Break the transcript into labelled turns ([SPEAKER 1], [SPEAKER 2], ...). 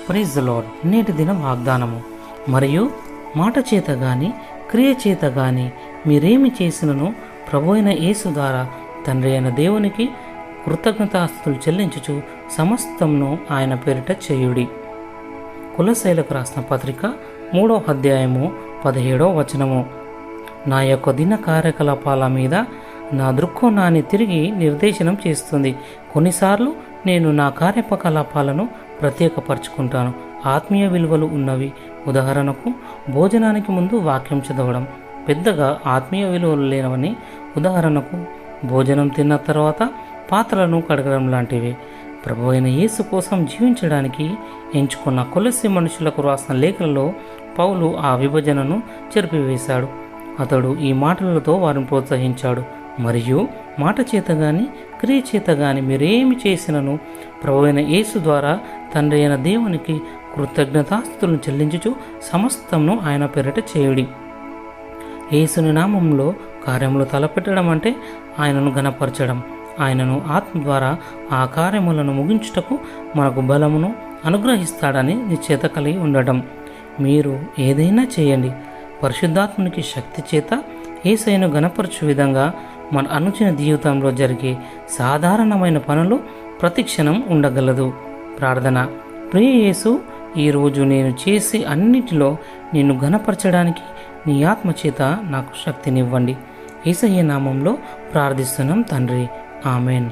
[SPEAKER 1] Praise the lord. నేటి దిన వాగ్దానము. మరియు మాట చేత గాని క్రియ చేత గాని మీరేమి చేసినను ప్రభు అయిన యేసు ద్వారా తండ్రి అయిన దేవునికి కృతజ్ఞతాస్తుతులు చెల్లించుచు సమస్తమును ఆయన పేరిట చేయుడి. కులశైలకు రాసిన పత్రిక 3వ అధ్యాయము 17వ వచనము. నా యొక్క దిన కార్యకలాపాల మీద నా దృక్కోణాన్ని తిరిగి నిర్దేశనం చేస్తుంది. కొన్నిసార్లు నేను నా కార్యకలాపాలను ప్రత్యేకపరచుకుంటాను. ఆత్మీయ విలువలు ఉన్నవి. ఉదాహరణకు భోజనానికి ముందు వాక్యం చదవడం. పెద్దగా ఆత్మీయ విలువలు లేనవని, ఉదాహరణకు భోజనం తిన్న తర్వాత పాత్రలను కడగడం లాంటివి. ప్రభు అయిన యేసు కోసం జీవించడానికి ఎంచుకున్న కొలసి మనుషులకు రాసిన లేఖలలో పౌలు ఆ విభజనను చెరిపివేశాడు. అతడు ఈ మాటలతో వారిని ప్రోత్సహించాడు. మరియు మాట చేత గాని క్రియ చేత గాని మీరేమి చేసినను ప్రభు అయిన యేసు ద్వారా తండ్రి అయిన దేవునికి కృతజ్ఞతాస్తుతులను చెల్లించుచు సమస్తమును ఆయన పేరిట చేయుడి. యేసుని నామంలో కార్యములు తలపెట్టడం అంటే ఆయనను ఘనపరచడం. ఆయనను ఆత్మ ద్వారా ఆ కార్యములను ముగించుటకు మనకు బలమును అనుగ్రహిస్తాడని నిశ్చయత కలిగి ఉండడం. మీరు ఏదైనా చేయండి, పరిశుద్ధాత్మునికి శక్తి చేత యేసయ్యను ఘనపరచు విధంగా మన అనుదిన జీవితంలో జరిగే సాధారణమైన పనులు ప్రతిక్షణం ఉండగలదు. ప్రార్థన. ప్రియ యేసు, ఈరోజు నేను చేసి అన్నిటిలో నిన్ను ఘనపరచడానికి నీ ఆత్మచేత నాకు శక్తినివ్వండి. యేసయ్య నామంలో ప్రార్థిస్తున్నాం తండ్రి. ఆమెన్.